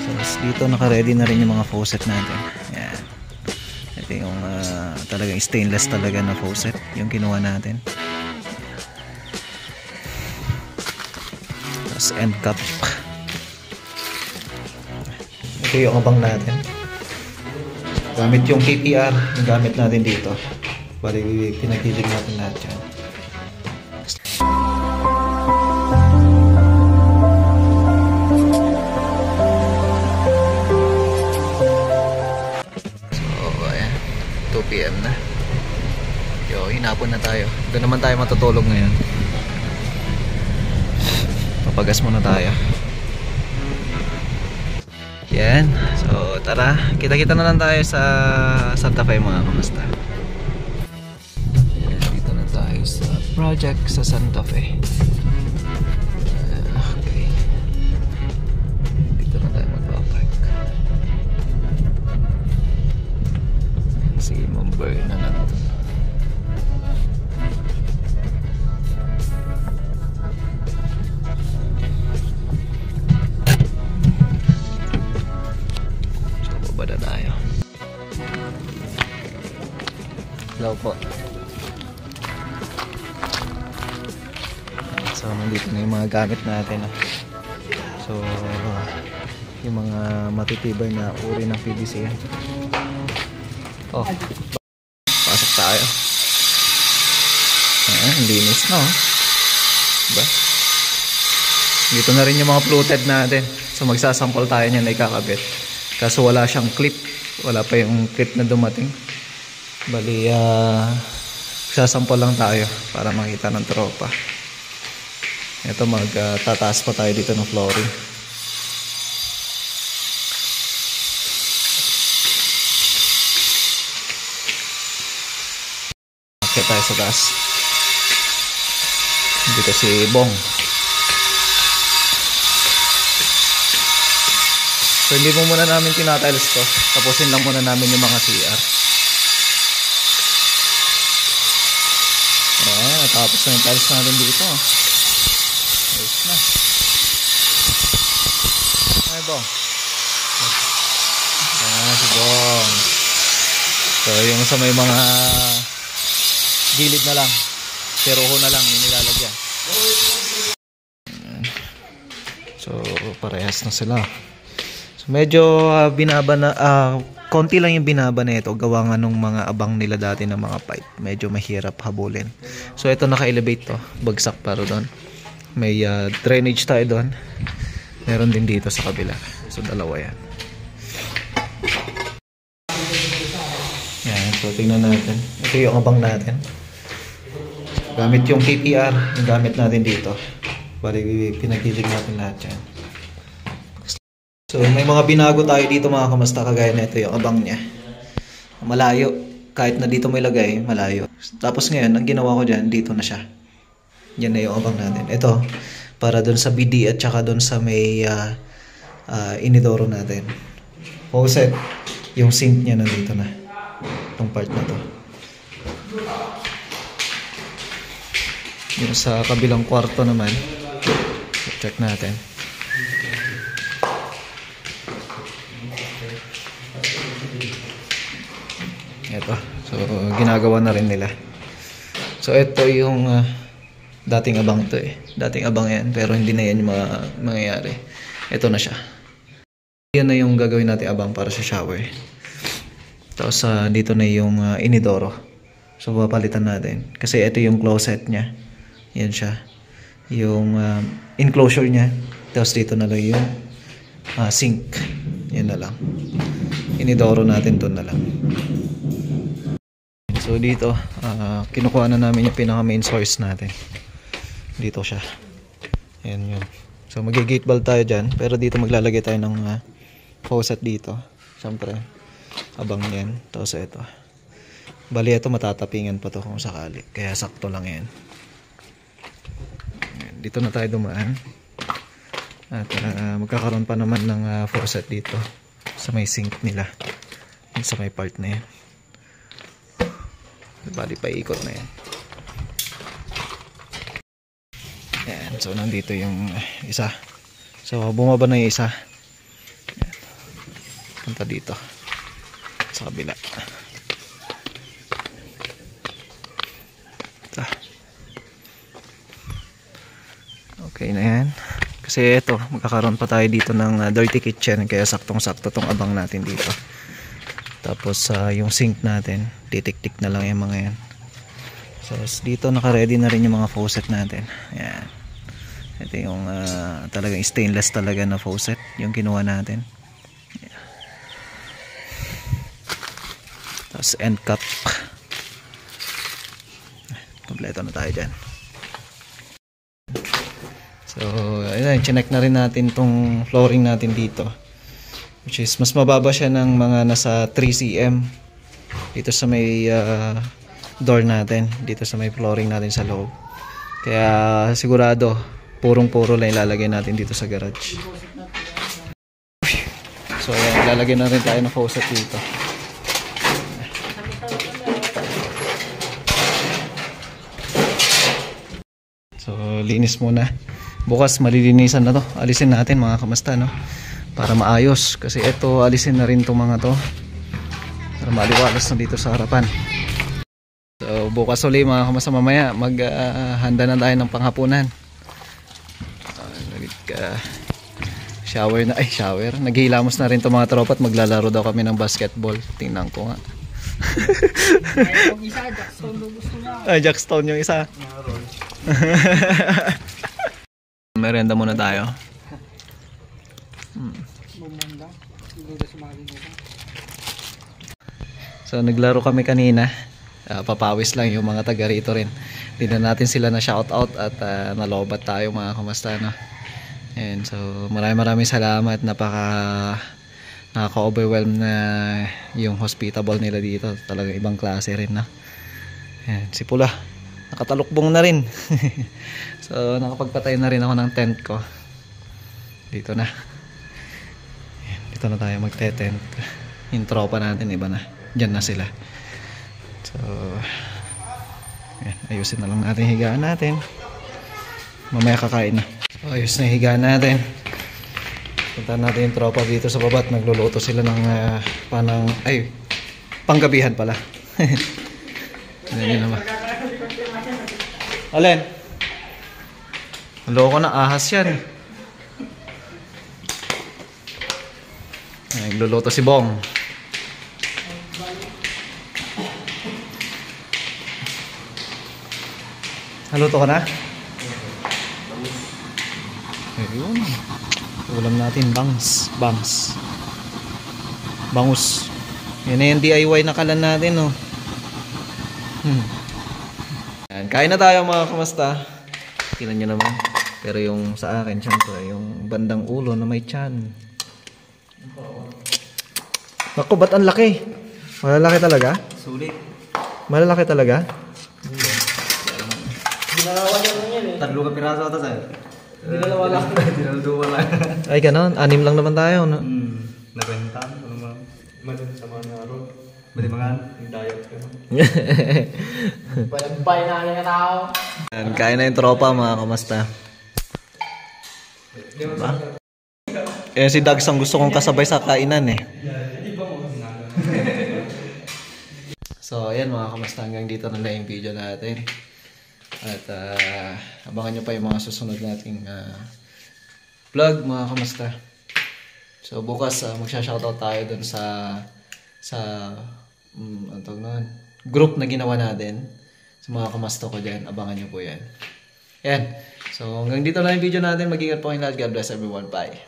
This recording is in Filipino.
So dito naka-ready na rin yung mga faucet natin. Yan. Ito yung talagang stainless talaga na faucet yung kinuha natin. Tapos end cap. Ito yung abang natin. Gamit yung PPR yung gamit natin dito. Bali pinaghilig natin lahat yan. So ayan, 2 PM na. Yo, hinapon na tayo. Doon naman tayo matutulog ngayon. Papagas muna tayo. Yan. So tara, kita-kita na lang tayo sa Santa Fe mga kamusta. Dito na tayo sa project sa Santa Fe. Okay. Dito na tayo magpapark. Si Mumbai na nandun. Hello po. So nandito na yung mga gamit natin. So yung mga matitibay na uri ng PVC. Oh, pasok tayo. Ayan, linis na diba? Dito na rin yung mga fluted natin. So magsasample tayo niyan na ikakabit. Kaso wala siyang clip. Wala pa yung clip na dumating. Bali, sasample lang tayo para makita ng tropa. Ito, tataas pa tayo dito ng flooring. Okay tayo sa taas. Dito si Bong. So hindi mo muna namin tinatiles to. Tapusin lang muna namin yung mga CR. Tapos na yung tiles natin dito. Ayos na. Ay Bong. Si Bong. So yung sa may mga gilid na lang, seroho na lang yung nilalagyan. So parehas na sila. So medyo binaba na, konti lang yung binaba na ito. Gawa nga nung mga abang nila dati ng mga pipe. Medyo mahirap habulin. So ito naka-elevate to. Bagsak para doon. May drainage tayo doon. Meron din dito sa kabila. So dalawa yan. Yan. So tingnan natin. Ito yung abang natin. Gamit yung PPR. Yung gamit natin dito. Bali pinaghilig natin lahat yan. So may mga binago tayo dito mga kamusta, kagaya na ito yung abang niya. Malayo. Kahit na dito may lagay, malayo. Tapos ngayon, ang ginawa ko dyan, dito na siya. Yan na yung abang natin. Ito, para doon sa BD at saka doon sa may inidoro natin. Faucet, yung sink niya nandito na. Itong part na to. Yung sa kabilang kwarto naman, check natin. Ito. So ginagawa na rin nila. So ito yung dating abang ito eh. Dating abang yan, pero hindi na yan yung mangyayari. Ito na siya. Yan na yung gagawin natin abang para sa shower. Tapos dito na yung inidoro. So papalitan natin. Kasi ito yung closet niya. Yan siya. Yung enclosure niya. Tapos dito na lang yung sink. Yan na lang. Inidoro natin doon na lang. So dito, kinukuha na namin yung pinaka main source natin. Dito siya. Ayan yun. So mag-gate valve tayo dyan. Pero dito maglalagay tayo ng faucet dito. Siyempre, abang yan. Tapos ito. Bali ito matatapingan pa to kung sakali. Kaya sakto lang yan. Ayan, dito na tayo dumaan. At magkakaroon pa naman ng faucet dito. Sa may sink nila. Sa may part na yan. Bali paikot na yan. Ayan, so nandito yung isa. So bumaba na yung isa. Ayan. Punta dito. Sa kabila. Ito. Okay na yan. Kasi ito, magkakaroon pa tayo dito ng dirty kitchen. Kaya saktong-sakto tong abang natin dito. Tapos yung sink natin, titik-tik na lang yung mga yan. So dito naka-ready na rin yung mga faucet natin. Ayan. Ito yung talagang stainless talaga na faucet yung kinuha natin. Ayan. Tapos end cap. Kompleto na tayo dyan. So ayun, chinek na rin natin tong flooring natin dito. Which is mas mababa siya ng mga nasa 3 cm dito sa may door natin, dito sa may flooring natin sa loob. Kaya sigurado purong-puro lang ilalagay natin dito sa garage. So ayan, ilalagay na rin tayo ng faucet dito. So linis muna. Bukas malilinisan na to. Alisin natin mga kamasta, no? Para maayos. Kasi ito, alisin na rin itong mga to. Para maliwalas na dito sa harapan. So bukas ulit mga kamasta, mamaya maghanda na tayo ng panghapunan. Shower na. Ay, shower. Naghihilamos na rin itong mga tropa at maglalaro daw kami ng basketball. Tingnan ko nga. Yung isa, Jackstone gusto niya. Ay, Jackstone yung isa. Merenda muna tayo. So naglaro kami kanina. Papawis lang yung mga taga rito rin. Hindi na natin sila na shoutout at nalobat tayo mga kamasta, no? And so maraming salamat. Nakaka-overwhelm na yung hospitable nila dito. Talagang ibang klase rin, no? Ayan, si Pula nakatalukbong na rin. So nakapagpatay na rin ako ng tent ko. Dito na. Ayan, dito na tayo magte-tent. Yung tropa natin iba na. Diyan na sila. So ayan, ayusin na lang natin higaan natin. Mamaya kakain na. So, ayos na higaan natin. Punta natin yung tropa dito sa baba at nagluluto sila ng panggabihan pala. Ganyan naman. Alin? Loko na, ahas yan. Nagluluto si Bong. Haluto ka na? Ayun. Ulam natin, bangus. Yan na yung DIY na kalan natin, no? Yan, kain na tayo mga kamasta. Tingnan nyo naman. Pero yung sa akin, syempre, yung bandang ulo na may tiyan. Naku, ba't ang laki? Malalaki talaga? Sulit. Malalaki talaga? Ginalawa niya lang yan eh. Tatlo ka piraso ata sa'yo. Dinalawa lang. Dinalawa lang. Ay, ganon. 6 lang naman tayo, no? Nabentan. Ano naman? Madin sa mga naro. Bali mga diet ka. Palagbay na nga tao. Kain na yung tropa mga kamasta. Diba? Eh si Dags ang gusto kong kasabay sa kainan eh. So ayan mga kamasta, hanggang dito na lang yung video natin. At abangan nyo pa yung mga susunod nating vlog mga kamasta. So bukas magsha-shoutout tayo dun sa group na ginawa natin. Sa mga kamasta ko dyan, abangan nyo po yan. Yan. So hanggang dito na yung video natin. Mag-ingat po kayong lahat. God bless everyone. Bye.